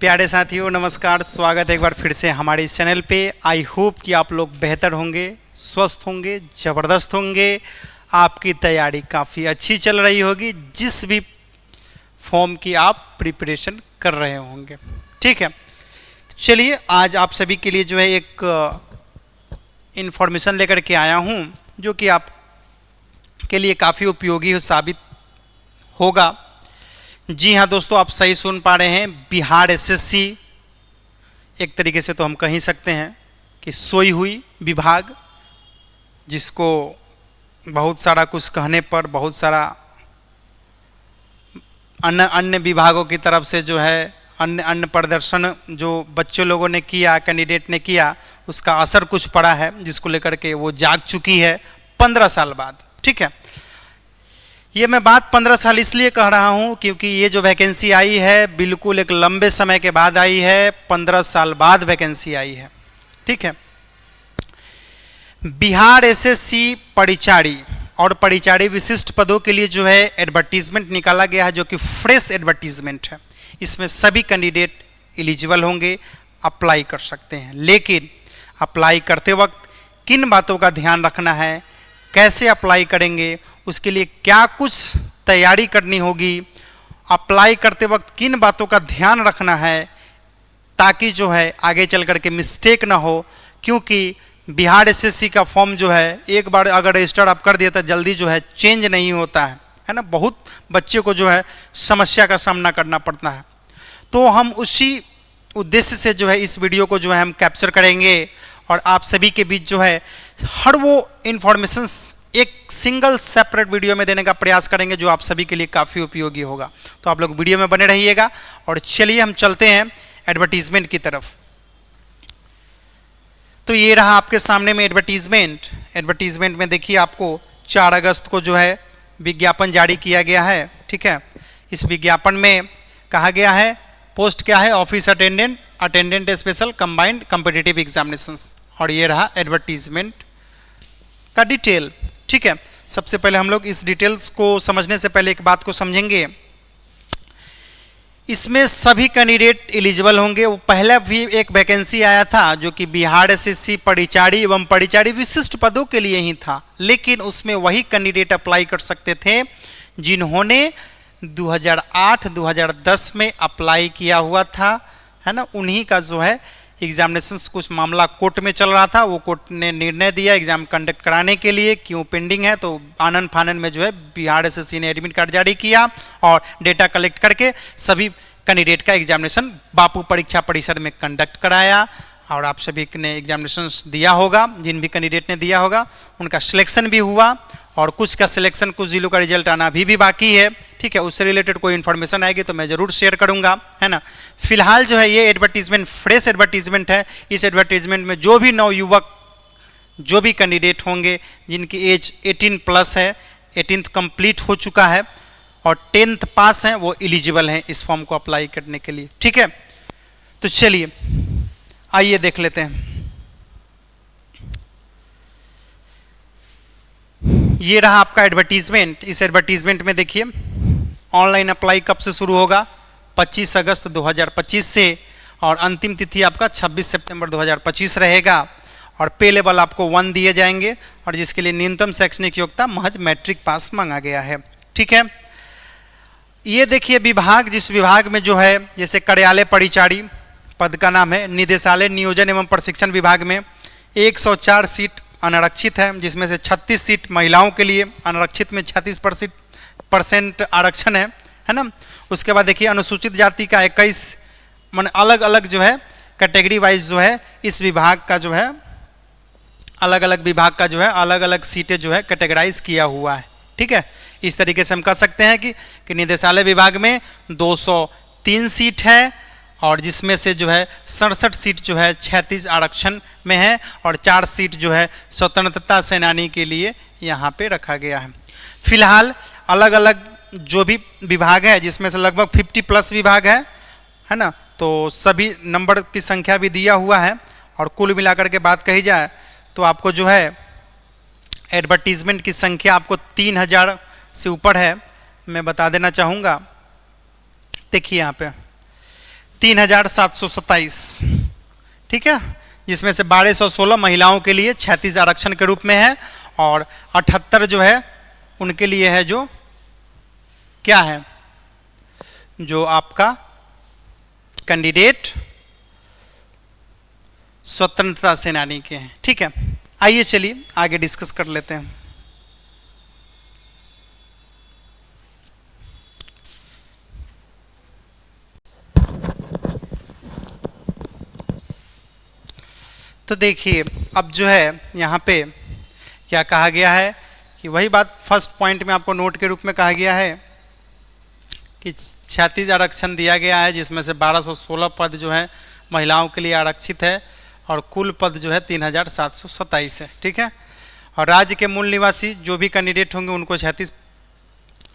प्यारे साथियों नमस्कार, स्वागत है एक बार फिर से हमारे इस चैनल पे। आई होप कि आप लोग बेहतर होंगे, स्वस्थ होंगे, ज़बरदस्त होंगे। आपकी तैयारी काफ़ी अच्छी चल रही होगी, जिस भी फॉर्म की आप प्रिपरेशन कर रहे होंगे। ठीक है, चलिए आज आप सभी के लिए जो है एक इन्फॉर्मेशन लेकर के आया हूँ जो कि आप के लिए काफ़ी उपयोगी साबित होगा। जी हाँ दोस्तों, आप सही सुन पा रहे हैं। बिहार एसएससी एक तरीके से तो हम कह ही सकते हैं कि सोई हुई विभाग, जिसको बहुत सारा कुछ कहने पर बहुत सारा अन्य विभागों की तरफ से जो है अन्य प्रदर्शन जो बच्चों लोगों ने किया, कैंडिडेट ने किया, उसका असर कुछ पड़ा है, जिसको लेकर के वो जाग चुकी है 15 साल बाद। ठीक है, ये मैं बात 15 साल इसलिए कह रहा हूँ क्योंकि ये जो वैकेंसी आई है बिल्कुल एक लंबे समय के बाद आई है, 15 साल बाद वैकेंसी आई है। ठीक है, बिहार एसएससी परिचारी और परिचारी विशिष्ट पदों के लिए जो है एडवर्टीजमेंट निकाला गया है, जो कि फ्रेश एडवर्टीजमेंट है। इसमें सभी कैंडिडेट एलिजिबल होंगे, अप्लाई कर सकते हैं। लेकिन अप्लाई करते वक्त किन बातों का ध्यान रखना है, कैसे अप्लाई करेंगे, उसके लिए क्या कुछ तैयारी करनी होगी, अप्लाई करते वक्त किन बातों का ध्यान रखना है ताकि जो है आगे चल करके मिस्टेक ना हो। क्योंकि बिहार एसएससी का फॉर्म जो है एक बार अगर रजिस्टर आप कर दिया तो जल्दी जो है चेंज नहीं होता है ना। बहुत बच्चे को जो है समस्या का सामना करना पड़ता है। तो हम उसी उद्देश्य से जो है इस वीडियो को जो है हम कैप्चर करेंगे और आप सभी के बीच जो है हर वो इन्फॉर्मेशंस एक सिंगल सेपरेट वीडियो में देने का प्रयास करेंगे जो आप सभी के लिए काफ़ी उपयोगी होगा। तो आप लोग वीडियो में बने रहिएगा और चलिए हम चलते हैं एडवर्टीजमेंट की तरफ। तो ये रहा आपके सामने में एडवर्टीजमेंट। एडवर्टीजमेंट में देखिए आपको 4 अगस्त को जो है विज्ञापन जारी किया गया है। ठीक है, इस विज्ञापन में कहा गया है पोस्ट क्या है, office attendant special combined competitive examinations. और ये रहा एडवर्टीजमेंट का डिटेल। ठीक है, सबसे पहले हम लोग इस डिटेल्स को समझने से पहले एक बात को समझेंगे। इसमें सभी कैंडिडेट एलिजिबल होंगे। वो पहले भी एक वैकेंसी आया था जो कि बिहार एसएससी परिचारी एवं परिचारी विशिष्ट पदों के लिए ही था, लेकिन उसमें वही कैंडिडेट अप्लाई कर सकते थे जिन्होंने 2008-2010 में अप्लाई किया हुआ था, है ना। उन्हीं का जो है एग्जामिनेशंस कुछ मामला कोर्ट में चल रहा था, वो कोर्ट ने निर्णय दिया एग्जाम कंडक्ट कराने के लिए। क्यों पेंडिंग है, तो आनन फानन में जो है बिहार एसएससी ने एडमिट कार्ड जारी किया और डेटा कलेक्ट करके सभी कैंडिडेट का एग्जामिनेशन बापू परीक्षा परिसर में कंडक्ट कराया। और आप सभी ने एग्जामिनेशंस दिया होगा, जिन भी कैंडिडेट ने दिया होगा उनका सिलेक्शन भी हुआ और कुछ का सिलेक्शन, कुछ जिलों का रिजल्ट आना अभी भी बाकी है। ठीक है, उससे रिलेटेड कोई इन्फॉर्मेशन आएगी तो मैं ज़रूर शेयर करूंगा, है ना। फिलहाल जो है ये एडवर्टीजमेंट फ्रेश एडवर्टीजमेंट है। इस एडवर्टीजमेंट में जो भी नवयुवक, जो भी कैंडिडेट होंगे जिनकी एज 18+ है, 18th कंप्लीट हो चुका है और 10th पास हैं, वो एलिजिबल हैं इस फॉर्म को अप्लाई करने के लिए। ठीक है, तो चलिए आइए देख लेते हैं। ये रहा आपका एडवर्टीजमेंट। इस एडवर्टीजमेंट में देखिए ऑनलाइन अप्लाई कब से शुरू होगा, 25 अगस्त 2025 से, और अंतिम तिथि आपका 26 सितंबर 2025 रहेगा। और पे लेवल आपको 1 दिए जाएंगे और जिसके लिए न्यूनतम शैक्षणिक योग्यता महज मैट्रिक पास मांगा गया है। ठीक है, ये देखिए विभाग, जिस विभाग में जो है जैसे कार्यालय परिचारी पद का नाम है, निदेशालय नियोजन एवं प्रशिक्षण विभाग में 104 सीट अनारक्षित है, जिसमें से 36 सीट महिलाओं के लिए, अनारक्षित में 36% आरक्षण है ना। उसके बाद देखिए अनुसूचित जाति का 21, मान अलग अलग जो है कैटेगरी वाइज जो है इस विभाग का जो है अलग अलग विभाग का जो है अलग अलग सीटें जो है कैटेगराइज किया हुआ है। ठीक है, इस तरीके से हम कह सकते हैं कि निदेशालय विभाग में 203 सीट है और जिसमें से जो है 67 सीट जो है 36 आरक्षण में है और 4 सीट जो है स्वतंत्रता सेनानी के लिए यहाँ पे रखा गया है। फिलहाल अलग अलग जो भी विभाग है, जिसमें से लगभग 50+ विभाग है ना, तो सभी नंबर की संख्या भी दिया हुआ है और कुल मिलाकर के बात कही जाए तो आपको जो है एडवर्टीजमेंट की संख्या आपको 3000 से ऊपर है। मैं बता देना चाहूँगा, देखिए यहाँ पे 3,727, ठीक है, जिसमें से 1,216 महिलाओं के लिए 36 आरक्षण के रूप में है और 78 जो है उनके लिए है जो क्या है, जो आपका कैंडिडेट स्वतंत्रता सेनानी के हैं। ठीक है, आइए चलिए आगे डिस्कस कर लेते हैं। तो देखिए अब जो है यहाँ पे क्या कहा गया है कि वही बात फर्स्ट पॉइंट में आपको नोट के रूप में कहा गया है कि 36 आरक्षण दिया गया है, जिसमें से 1,216 पद जो है महिलाओं के लिए आरक्षित है और कुल पद जो है 3,727 है। ठीक है, और राज्य के मूल निवासी जो भी कैंडिडेट होंगे उनको 36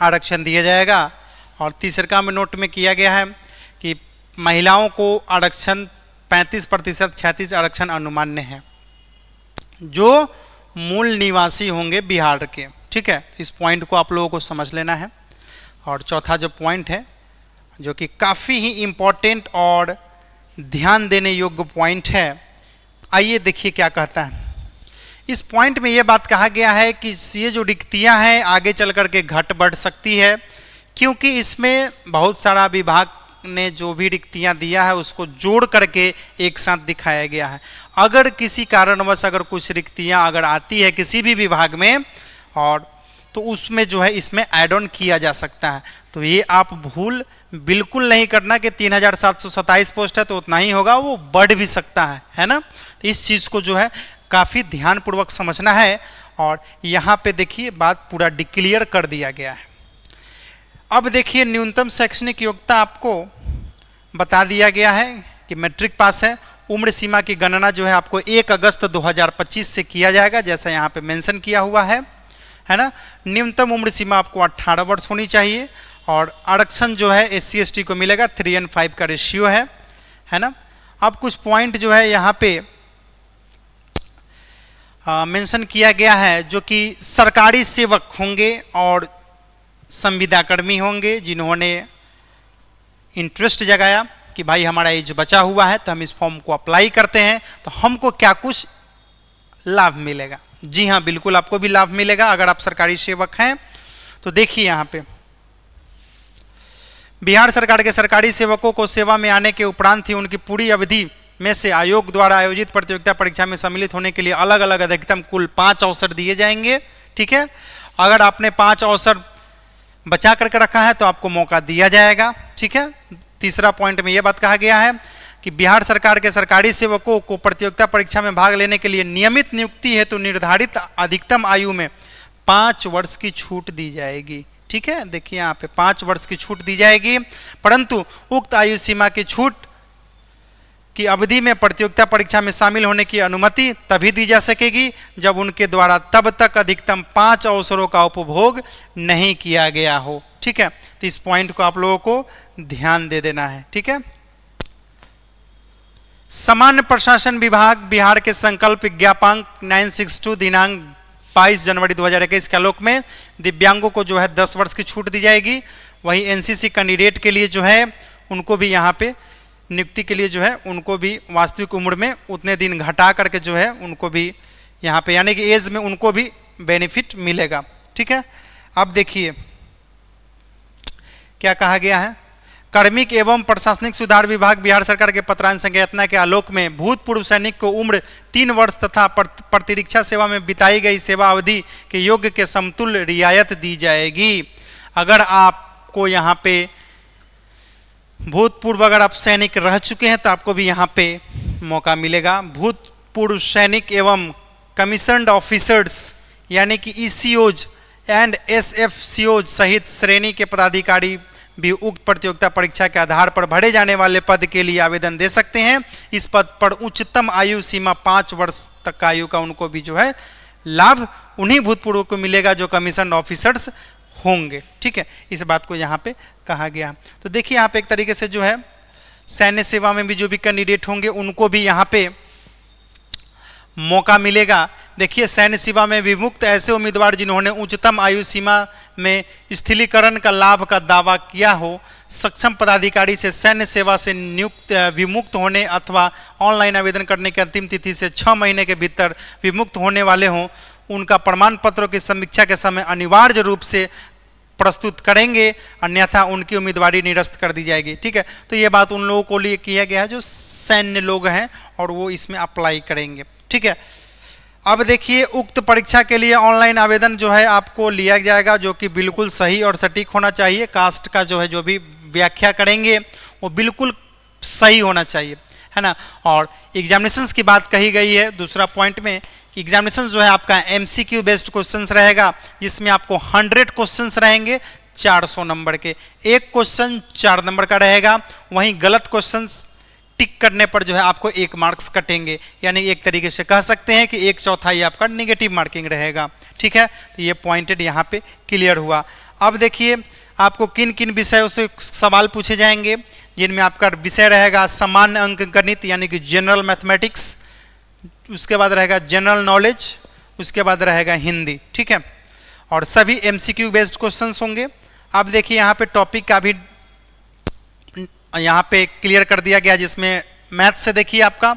आरक्षण दिया जाएगा। और तीसरा में नोट में किया गया है कि महिलाओं को आरक्षण 35%, 36 आरक्षण अनुमान्य है जो मूल निवासी होंगे बिहार के। ठीक है, इस पॉइंट को आप लोगों को समझ लेना है। और चौथा जो पॉइंट है जो कि काफ़ी ही इम्पोर्टेंट और ध्यान देने योग्य पॉइंट है, आइए देखिए क्या कहता है। इस पॉइंट में ये बात कहा गया है कि ये जो रिक्तियां हैं आगे चल कर के घट बढ़ सकती है, क्योंकि इसमें बहुत सारा विभाग ने जो भी रिक्तियां दिया है उसको जोड़ करके एक साथ दिखाया गया है। अगर किसी कारणवश अगर कुछ रिक्तियां अगर आती है किसी भी विभाग में और तो उसमें जो है इसमें ऐड ऑन किया जा सकता है। तो ये आप भूल बिल्कुल नहीं करना कि 3,727 पोस्ट है तो उतना ही होगा, वो बढ़ भी सकता है ना। तो इस चीज़ को जो है काफ़ी ध्यानपूर्वक समझना है। और यहाँ पे देखिए बात पूरा डिक्लेयर कर दिया गया है। अब देखिए न्यूनतम शैक्षणिक योग्यता आपको बता दिया गया है कि मैट्रिक पास है। उम्र सीमा की गणना जो है आपको 1 अगस्त 2025 से किया जाएगा, जैसा यहाँ पे मेंशन किया हुआ है ना। न्यूनतम उम्र सीमा आपको 18 वर्ष होनी चाहिए और आरक्षण जो है SC ST को मिलेगा 3:5 का रेशियो है ना। अब कुछ पॉइंट जो है यहाँ पे मेंशन किया गया है जो कि सरकारी सेवक होंगे और संविदाकर्मी होंगे जिन्होंने इंटरेस्ट जगाया कि भाई हमारा एज बचा हुआ है तो हम इस फॉर्म को अप्लाई करते हैं तो हमको क्या कुछ लाभ मिलेगा। जी हाँ, बिल्कुल आपको भी लाभ मिलेगा अगर आप सरकारी सेवक हैं। तो देखिए यहाँ पे बिहार सरकार के सरकारी सेवकों को सेवा में आने के उपरांत ही उनकी पूरी अवधि में से आयोग द्वारा आयोजित प्रतियोगिता परीक्षा में सम्मिलित होने के लिए अलग अलग अधिकतम कुल 5 अवसर दिए जाएंगे। ठीक है, अगर आपने 5 अवसर बचा करके रखा है तो आपको मौका दिया जाएगा। ठीक है, तीसरा पॉइंट में यह बात कहा गया है कि बिहार सरकार के सरकारी सेवकों को प्रतियोगिता परीक्षा में भाग लेने के लिए नियमित नियुक्ति हेतु तो निर्धारित अधिकतम आयु में 5 वर्ष की छूट दी जाएगी। ठीक है, देखिए यहाँ पे 5 वर्ष की छूट दी जाएगी, परंतु उक्त आयु सीमा की छूट की अवधि में प्रतियोगिता परीक्षा में शामिल होने की अनुमति तभी दी जा सकेगी जब उनके द्वारा तब तक अधिकतम 5 अवसरों का उपभोग नहीं किया गया हो। ठीक है, तो इस पॉइंट को आप लोगों को ध्यान दे देना है। ठीक है, सामान्य प्रशासन विभाग बिहार के संकल्प विज्ञापांक 962 दिनांक 22 जनवरी 2021 के आलोक में दिव्यांगों को जो है 10 वर्ष की छूट दी जाएगी। वही NCC कैंडिडेट के लिए जो है उनको भी यहाँ पे नियुक्ति के लिए जो है उनको भी वास्तविक उम्र में उतने दिन घटा करके जो है उनको भी यहाँ पे यानी कि एज में उनको भी बेनिफिट मिलेगा। ठीक है, अब देखिए क्या कहा गया है। कार्मिक एवं प्रशासनिक सुधार विभाग बिहार सरकार के पत्रांश संज्ञातना के आलोक में भूतपूर्व सैनिक को उम्र 3 वर्ष तथा प्रतिरक्षा सेवा में बिताई गई सेवा अवधि के योग्य के समतुल्य रियायत दी जाएगी। अगर आपको यहाँ पे भूतपूर्व अगर आप सैनिक रह चुके हैं तो आपको भी यहाँ पे मौका मिलेगा। भूतपूर्व सैनिक एवं कमीशन्ड ऑफिसर्स यानी कि ECOs एंड SFCOs सहित श्रेणी के पदाधिकारी भी उक्त प्रतियोगिता परीक्षा के आधार पर भरे जाने वाले पद के लिए आवेदन दे सकते हैं। इस पद पर उच्चतम आयु सीमा 5 वर्ष तक का आयु का उनको भी जो है लाभ उन्हीं भूतपूर्व को मिलेगा जो कमीशन ऑफिसर्स होंगे। ठीक है, इस बात को यहाँ पे कहा गया। तो देखिए यहाँ पे एक तरीके से जो है सैन्य सेवा में भी जो भी कैंडिडेट होंगे उनको भी यहाँ पे मौका मिलेगा। देखिए सैन्य सेवा में विमुक्त ऐसे उम्मीदवार जिन्होंने उच्चतम आयु सीमा में स्थिरीकरण का लाभ का दावा किया हो, सक्षम पदाधिकारी से सैन्य सेवा से विमुक्त होने अथवा ऑनलाइन आवेदन करने की अंतिम तिथि से 6 महीने के भीतर विमुक्त होने वाले हों, उनका प्रमाण पत्रों की समीक्षा के समय अनिवार्य रूप से प्रस्तुत करेंगे, अन्यथा उनकी उम्मीदवारी निरस्त कर दी जाएगी। ठीक है, तो ये बात उन लोगों को लिए किया गया है जो सैन्य लोग हैं और वो इसमें अप्लाई करेंगे। ठीक है, अब देखिए उक्त परीक्षा के लिए ऑनलाइन आवेदन जो है आपको लिया जाएगा, जो कि बिल्कुल सही और सटीक होना चाहिए। कास्ट का जो है जो भी व्याख्या करेंगे वो बिल्कुल सही होना चाहिए, है ना। और एग्जामिनेशंस की बात कही गई है दूसरा पॉइंट में, एग्जामिनेशन जो है आपका एमसीक्यू बेस्ड क्वेश्चंस रहेगा, जिसमें आपको 100 क्वेश्चंस रहेंगे 400 नंबर के। एक क्वेश्चन 4 नंबर का रहेगा, वहीं गलत क्वेश्चंस टिक करने पर जो है आपको 1 मार्क्स कटेंगे, यानी एक तरीके से कह सकते हैं कि 1/4 आपका निगेटिव मार्किंग रहेगा। ठीक है, तो ये पॉइंटेड यहाँ पे क्लियर हुआ। अब देखिए आपको किन किन विषयों से सवाल पूछे जाएंगे, जिनमें आपका विषय रहेगा सामान्य अंक गणित यानी कि जनरल मैथमेटिक्स, उसके बाद रहेगा जनरल नॉलेज, उसके बाद रहेगा हिंदी। ठीक है, और सभी एमसीक्यू बेस्ड क्वेश्चंस होंगे। अब देखिए यहाँ पे टॉपिक का भी यहाँ पे क्लियर कर दिया गया, जिसमें मैथ से देखिए आपका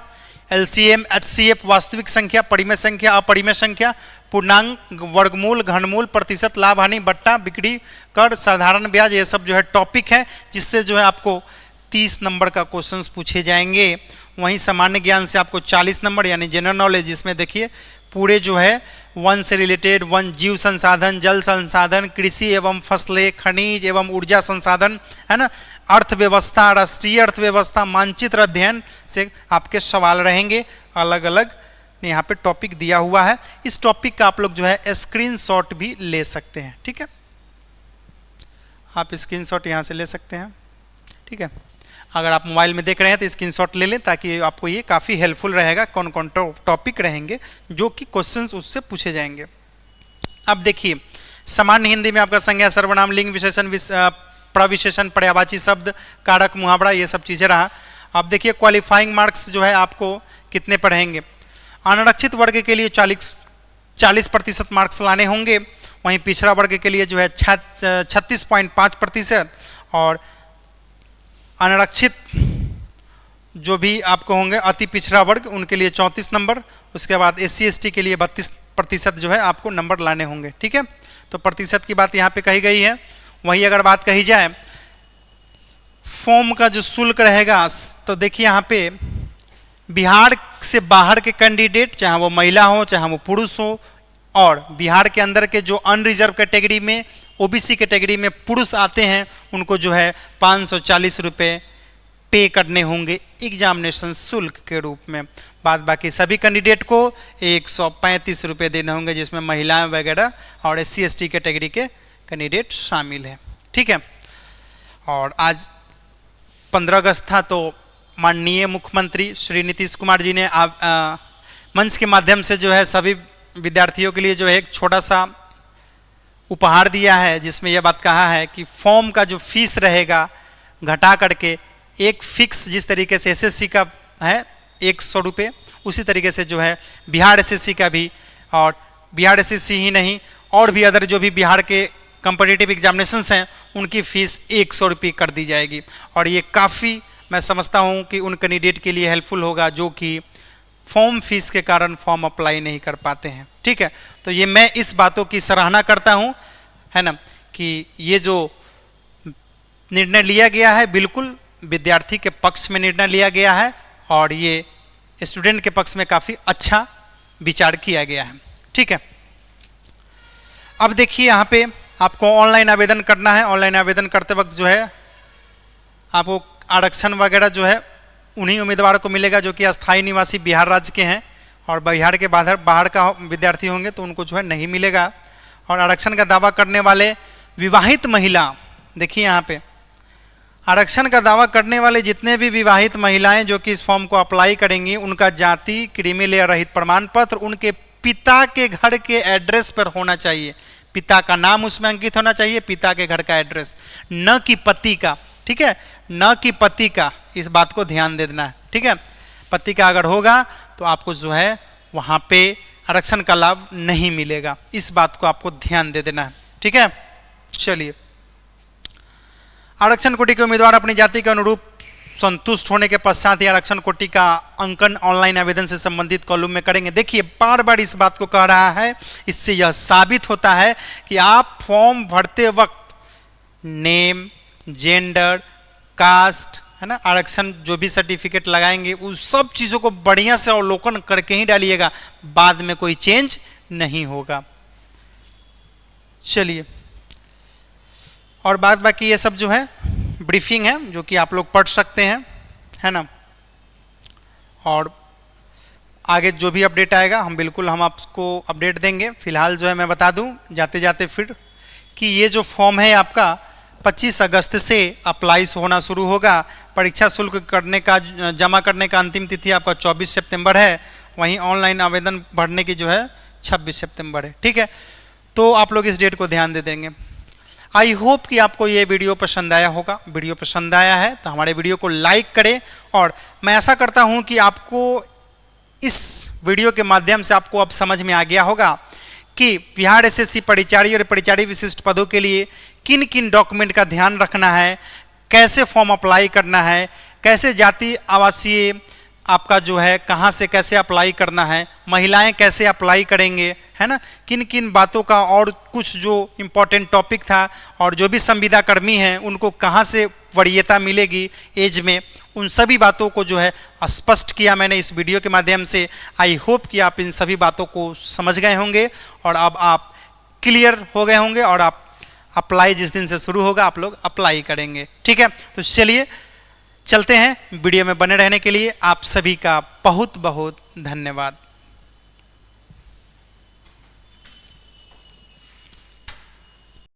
एलसीएम, एचसीएफ, वास्तविक संख्या, परिमेय संख्या, अपरिमेय संख्या, पूर्णांक, वर्गमूल, घनमूल, प्रतिशत, लाभ हानि, बट्टा, बिक्री, कर, साधारण ब्याज, ये सब जो है टॉपिक है, जिससे जो है आपको 30 नंबर का क्वेश्चंस पूछे जाएंगे। वहीं सामान्य ज्ञान से आपको 40 नंबर यानी जनरल नॉलेज, जिसमें देखिए पूरे जो है वन से रिलेटेड, वन जीव संसाधन, जल संसाधन, कृषि एवं फसलें, खनिज एवं ऊर्जा संसाधन, है ना, अर्थव्यवस्था, राष्ट्रीय अर्थव्यवस्था, मानचित्र अध्ययन से आपके सवाल रहेंगे। अलग अलग यहाँ पे टॉपिक दिया हुआ है, इस टॉपिक का आप लोग जो है स्क्रीनशॉट भी ले सकते हैं। ठीक है, आप स्क्रीनशॉट यहाँ से ले सकते हैं। ठीक है, अगर आप मोबाइल में देख रहे हैं तो स्क्रीनशॉट ले लें, ताकि आपको ये काफ़ी हेल्पफुल रहेगा कौन कौन टॉपिक रहेंगे जो कि क्वेश्चंस उससे पूछे जाएंगे। अब देखिए सामान्य हिंदी में आपका संज्ञा, सर्वनाम, लिंग विशेषण, प्रविशेषण, पर्यायवाची शब्द, कारक, मुहावरा, ये सब चीज़ें रहा। अब देखिए क्वालिफाइंग मार्क्स जो है आपको कितने पढ़ेंगे। अनारक्षित वर्ग के लिए 40% मार्क्स लाने होंगे, वहीं पिछड़ा वर्ग के लिए जो है 36.5% और अनारक्षित जो भी आपको होंगे अति पिछड़ा वर्ग उनके लिए 34 नंबर, उसके बाद SC ST के लिए 32% जो है आपको नंबर लाने होंगे। ठीक है, तो प्रतिशत की बात यहाँ पे कही गई है। वहीं अगर बात कही जाए फॉर्म का जो शुल्क रहेगा, तो देखिए यहाँ पे बिहार से बाहर के कैंडिडेट, चाहे वो महिला हो चाहे वो पुरुष हो, और बिहार के अंदर के जो अनरिजर्व कैटेगरी में, OBC कैटेगरी में पुरुष आते हैं, उनको जो है 540 रुपये पे करने होंगे एग्जामिनेशन शुल्क के रूप में। बाद बाकी सभी कैंडिडेट को 135 रुपये देने होंगे, जिसमें महिलाएं वगैरह और SC ST कैटेगरी के कैंडिडेट शामिल हैं। ठीक है, और आज 15 अगस्त था, तो माननीय मुख्यमंत्री श्री नीतीश कुमार जी ने मंच के माध्यम से जो है सभी विद्यार्थियों के लिए जो है एक छोटा सा उपहार दिया है, जिसमें यह बात कहा है कि फॉर्म का जो फीस रहेगा घटा करके एक फिक्स, जिस तरीके से SSC का है 100 रुपये, उसी तरीके से जो है बिहार SSC का भी, और बिहार SSC ही नहीं और भी अदर जो भी बिहार के कंपटीटिव एग्जामिनेशंस हैं उनकी फ़ीस 100 रुपये कर दी जाएगी। और ये काफ़ी मैं समझता हूँ कि उन कैंडिडेट के लिए हेल्पफुल होगा जो कि फॉर्म फीस के कारण फॉर्म अप्लाई नहीं कर पाते हैं। ठीक है, तो ये मैं इस बातों की सराहना करता हूँ, है ना, कि ये जो निर्णय लिया गया है बिल्कुल विद्यार्थी के पक्ष में निर्णय लिया गया है, और ये स्टूडेंट के पक्ष में काफ़ी अच्छा विचार किया गया है। ठीक है, अब देखिए यहाँ पे आपको ऑनलाइन आवेदन करना है। ऑनलाइन आवेदन करते वक्त जो है आपको आरक्षण वगैरह जो है उन्हीं उम्मीदवारों को मिलेगा जो कि अस्थायी निवासी बिहार राज्य के हैं, और बिहार के बाहर का विद्यार्थी होंगे तो उनको जो है नहीं मिलेगा। और आरक्षण का दावा करने वाले विवाहित महिला, देखिए यहाँ पे आरक्षण का दावा करने वाले जितने भी विवाहित महिलाएं जो कि इस फॉर्म को अप्लाई करेंगी, उनका जाति क्रीमी लेयर रहित प्रमाण पत्र उनके पिता के घर के एड्रेस पर होना चाहिए। पिता का नाम उसमें अंकित होना चाहिए, पिता के घर का एड्रेस, न कि पति का। ठीक है, न कि पति का, इस बात को ध्यान दे देना है। ठीक है, पति का अगर होगा तो आपको जो है वहाँ पे आरक्षण का लाभ नहीं मिलेगा। इस बात को आपको ध्यान दे देना है, ठीक है। चलिए, आरक्षण कोटि के उम्मीदवार अपनी जाति के अनुरूप संतुष्ट होने के पश्चात ही आरक्षण कोटि का अंकन ऑनलाइन आवेदन से संबंधित कॉलम में करेंगे। देखिए, बार बार इस बात को कह रहा है, इससे यह साबित होता है कि आप फॉर्म भरते वक्त नेम, जेंडर, कास्ट, है ना, आरक्षण जो भी सर्टिफिकेट लगाएंगे उस सब चीज़ों को बढ़िया से अवलोकन करके ही डालिएगा, बाद में कोई चेंज नहीं होगा। चलिए, और बाद बाकी ये सब जो है ब्रीफिंग है जो कि आप लोग पढ़ सकते हैं, है ना। और आगे जो भी अपडेट आएगा हम आपको अपडेट देंगे। फिलहाल जो है मैं बता दूं जाते जाते फिर कि ये जो फॉर्म है आपका 25 अगस्त से अप्लाई होना शुरू होगा। परीक्षा शुल्क जमा करने का अंतिम तिथि आपका 24 सितंबर है। वहीं ऑनलाइन आवेदन भरने की जो है 26 सितंबर है, ठीक है। तो आप लोग इस डेट को ध्यान दे देंगे। आई होप कि आपको ये वीडियो पसंद आया होगा। वीडियो पसंद आया है तो हमारे वीडियो को लाइक करें, और मैं ऐसा करता हूं कि आपको इस वीडियो के माध्यम से आपको अब समझ में आ गया होगा कि बिहार एसएससी परिचारी और परिचारी विशिष्ट पदों के लिए किन किन डॉक्यूमेंट का ध्यान रखना है, कैसे फॉर्म अप्लाई करना है, कैसे जाति आवासीय आपका जो है कहाँ से कैसे अप्लाई करना है, महिलाएं कैसे अप्लाई करेंगे, है ना, किन किन बातों का, और कुछ जो इम्पोर्टेंट टॉपिक था, और जो भी संविदा कर्मी हैं उनको कहाँ से वरीयता मिलेगी एज में, उन सभी बातों को जो है स्पष्ट किया मैंने इस वीडियो के माध्यम से। आई होप कि आप इन सभी बातों को समझ गए होंगे और अब आप क्लियर हो गए होंगे, और आप अप्लाई जिस दिन से शुरू होगा आप लोग अप्लाई करेंगे, ठीक है। तो चलिए चलते हैं। वीडियो में बने रहने के लिए आप सभी का बहुत बहुत धन्यवाद।